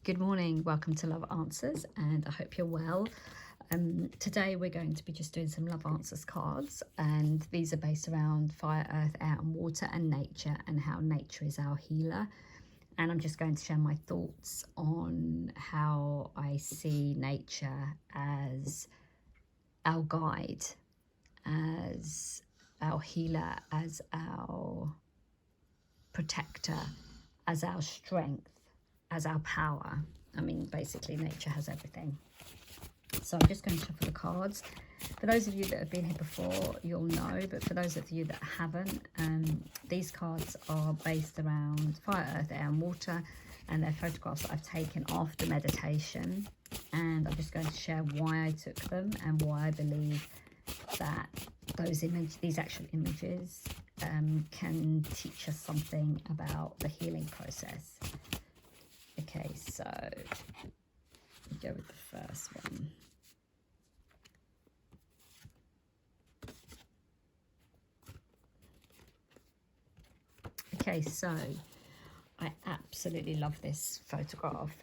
Good morning, welcome to Love Answers, and I hope you're well. Today we're going to be just doing some Love Answers cards, and these are based around fire, earth, air and water and nature, and how nature is our healer. And I'm just going to share my thoughts on how I see nature as our guide, as our healer, as our protector, as our strength, as our power. I mean, basically nature has everything. So I'm just going to shuffle the cards. For those of you that have been here before, you'll know, but for those of you that haven't, these cards are based around fire, earth, air and water, and they're photographs that I've taken after meditation. And I'm just going to share why I took them and why I believe that these actual images can teach us something about the healing process. Okay, so we go with the first one. Okay, so I absolutely love this photograph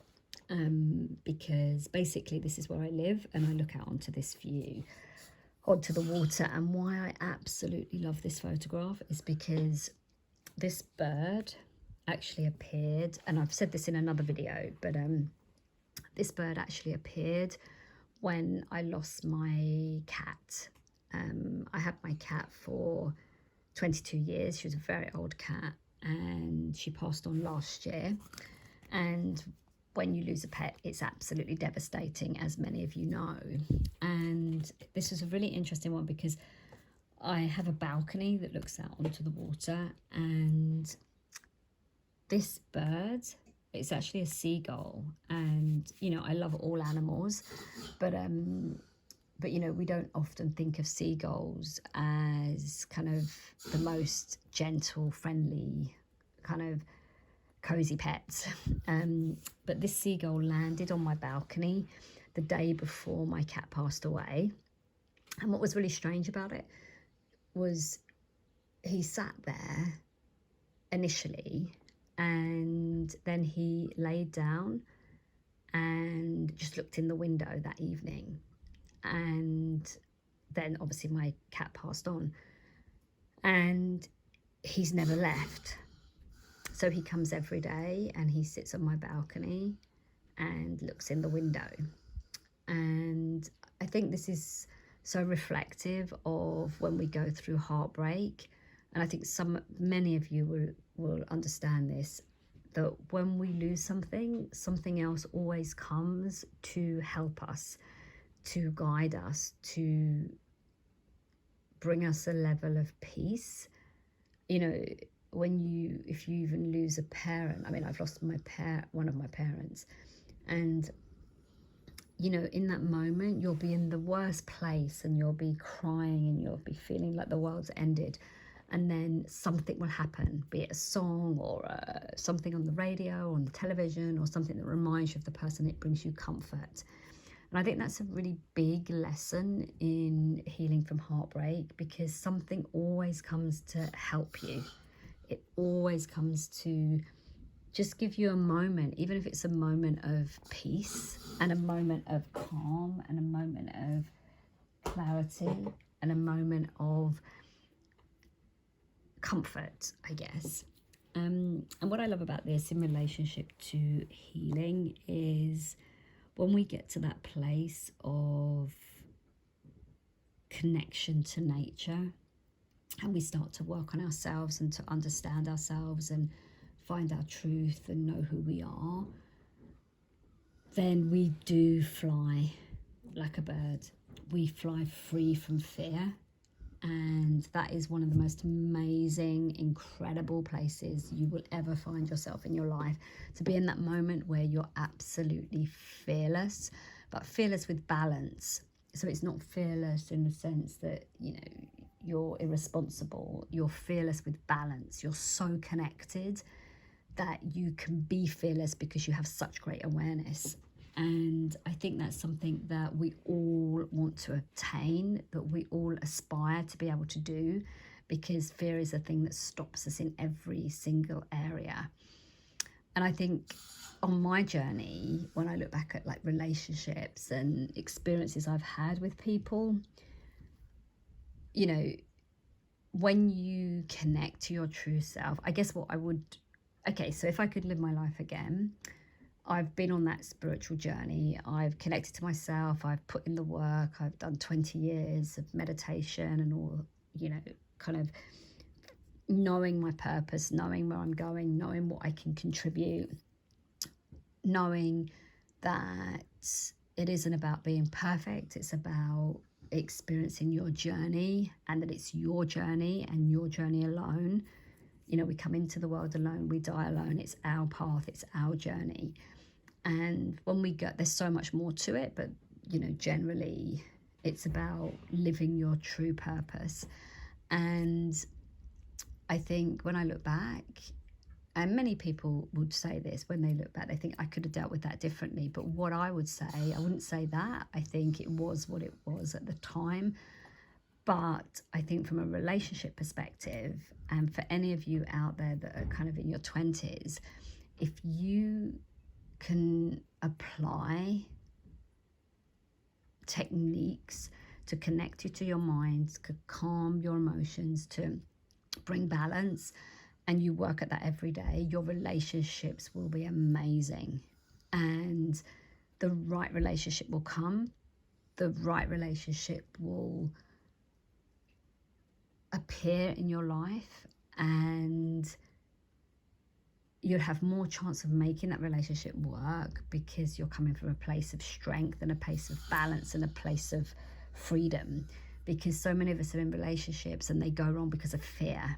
because basically this is where I live and I look out onto this view, onto the water. And why I absolutely love this photograph is because this bird actually appeared, and I've said this in another video, but this bird actually appeared when I lost my cat. I had my cat for 22 years. She was a very old cat and she passed on last year. And when you lose a pet, it's absolutely devastating, as many of you know. And this is a really interesting one because I have a balcony that looks out onto the water, and this bird, it's actually a seagull. And you know, I love all animals, but you know, we don't often think of seagulls as kind of the most gentle, friendly, kind of cozy pets. But this seagull landed on my balcony the day before my cat passed away. And what was really strange about it was he sat there initially, and then he laid down and just looked in the window that evening. And then obviously my cat passed on, and he's never left. So he comes every day and he sits on my balcony and looks in the window. And I think this is so reflective of when we go through heartbreak. And I think many of you will understand this, that when we lose something, something else always comes to help us, to guide us, to bring us a level of peace. You know, if you even lose a parent, I mean, I've lost one of my parents, and you know, in that moment you'll be in the worst place and you'll be crying and you'll be feeling like the world's ended, and then something will happen, be it a song or something on the radio or on the television or something that reminds you of the person. It brings you comfort. And I think that's a really big lesson in healing from heartbreak, because something always comes to help you. It always comes to just give you a moment, even if it's a moment of peace and a moment of calm and a moment of clarity and a moment of comfort, I guess. And what I love about this in relationship to healing is when we get to that place of connection to nature and we start to work on ourselves and to understand ourselves and find our truth and know who we are, then we do fly like a bird. We fly free from fear. And that is one of the most amazing, incredible places you will ever find yourself in your life, to be in that moment where you're absolutely fearless, but fearless with balance. So it's not fearless in the sense that, you know, you're irresponsible. You're fearless with balance. You're so connected that you can be fearless because you have such great awareness. And I think that's something that we all want to attain, that we all aspire to be able to do, because fear is a thing that stops us in every single area. And I think on my journey, when I look back at like relationships and experiences I've had with people, you know, when you connect to your true self, I guess what I would, okay, so if I could live my life again, I've been on that spiritual journey. I've connected to myself. I've put in the work. I've done 20 years of meditation and all, you know, kind of knowing my purpose, knowing where I'm going, knowing what I can contribute, knowing that it isn't about being perfect. It's about experiencing your journey, and that it's your journey and your journey alone. You know, we come into the world alone, we die alone. It's our path, it's our journey. And when we get, there's so much more to it, but, you know, generally it's about living your true purpose. And I think when I look back, and many people would say this when they look back, they think I could have dealt with that differently. But what I would say, I wouldn't say that. I think it was what it was at the time. But I think from a relationship perspective, and for any of you out there that are kind of in your 20s, if you can apply techniques to connect you to your mind, to calm your emotions, to bring balance, and you work at that every day, your relationships will be amazing. And the right relationship will come. The right relationship will appear in your life, and you'll have more chance of making that relationship work because you're coming from a place of strength and a place of balance and a place of freedom. Because so many of us are in relationships and they go wrong because of fear.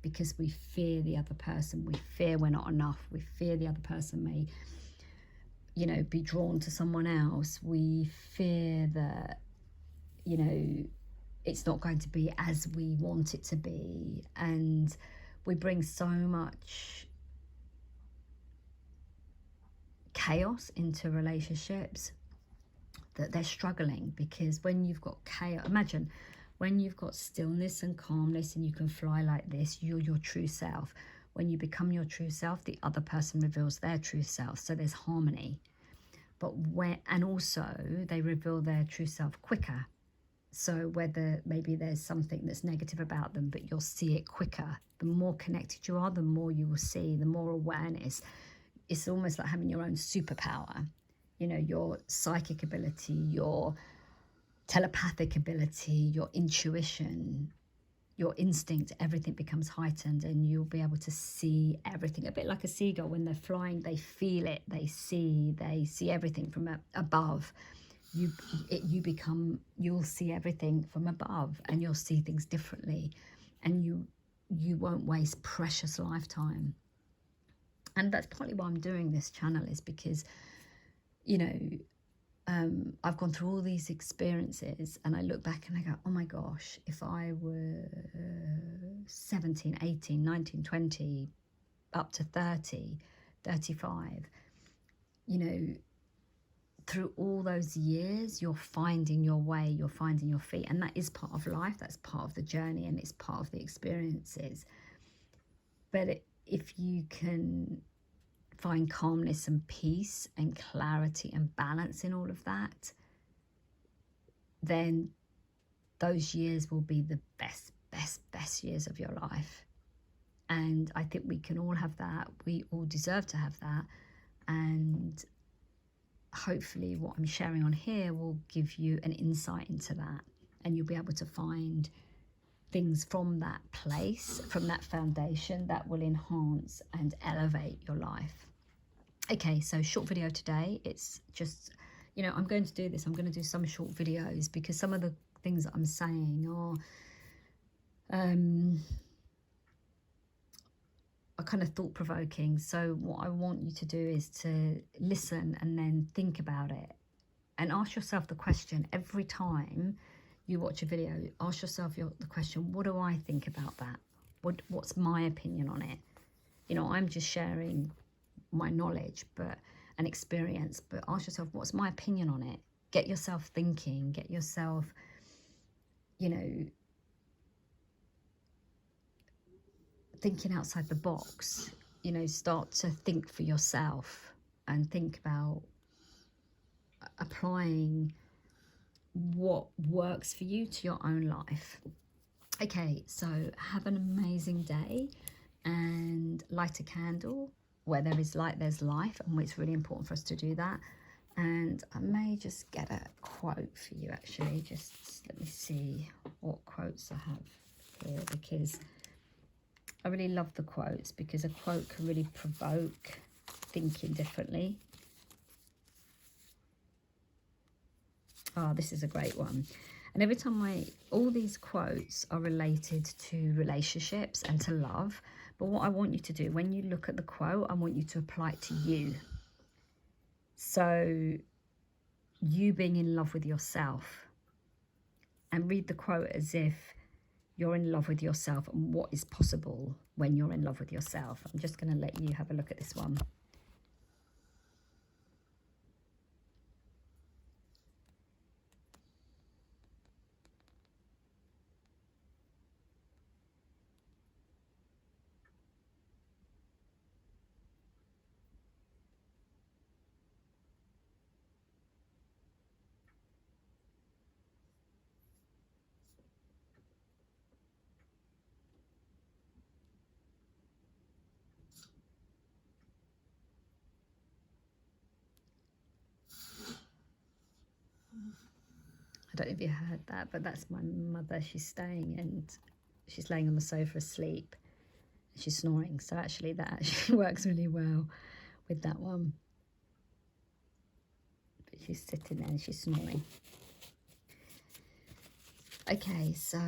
Because we fear the other person, we fear we're not enough, we fear the other person may, you know, be drawn to someone else, we fear that, you know, it's not going to be as we want it to be, and we bring so much chaos into relationships that they're struggling. Because when you've got chaos, imagine when you've got stillness and calmness and you can fly like this, you're your true self. When you become your true self, the other person reveals their true self. So there's harmony. But and also they reveal their true self quicker. So whether maybe there's something that's negative about them, but you'll see it quicker. The more connected you are, the more you will see, the more awareness. It's almost like having your own superpower. You know, your psychic ability, your telepathic ability, your intuition, your instinct, everything becomes heightened, and you'll be able to see everything. A bit like a seagull, when they're flying, they feel it, they see everything from above. You'll see everything from above, and you'll see things differently, and you won't waste precious lifetime. And that's partly why I'm doing this channel, is because, you know, I've gone through all these experiences, and I look back and I go, oh my gosh, if I were 17, 18, 19, 20, up to 30, 35, you know, through all those years, you're finding your way, you're finding your feet. And that is part of life, that's part of the journey, and it's part of the experiences. But if you can find calmness and peace and clarity and balance in all of that, then those years will be the best years of your life. And I think we can all have that. We all deserve to have that. And hopefully what I'm sharing on here will give you an insight into that, and you'll be able to find things from that place, from that foundation, that will enhance and elevate your life. Okay, so short video today. It's just, you know, I'm going to do this. I'm going to do some short videos because some of the things that I'm saying are kind of thought-provoking. So what I want you to do is to listen and then think about it, and ask yourself the question every time you watch a video. Ask yourself the question, what do I think about that? What's my opinion on it? You know, I'm just sharing my knowledge and experience, but ask yourself, what's my opinion on it? Get yourself thinking, get yourself, you know, thinking outside the box. You know, start to think for yourself. and think about applying what works for you to your own life. Okay, so have an amazing day and light a candle. Where there is light, there's life, and it's really important for us to do that. And I may just get a quote for you, actually. Just let me see what quotes I have here, because I really love the quotes, because a quote can really provoke thinking differently. Oh, this is a great one. And every time all these quotes are related to relationships and to love. But what I want you to do, when you look at the quote, I want you to apply it to you. So you being in love with yourself, and read the quote as if you're in love with yourself and what is possible when you're in love with yourself. I'm just going to let you have a look at this one. I don't know if you heard that, but that's my mother. She's staying and she's laying on the sofa asleep. She's snoring. So actually that actually works really well with that one. But she's sitting there and she's snoring. Okay, so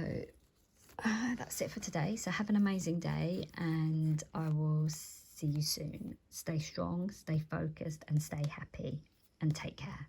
that's it for today. So have an amazing day, and I will see you soon. Stay strong, stay focused, and stay happy, and take care.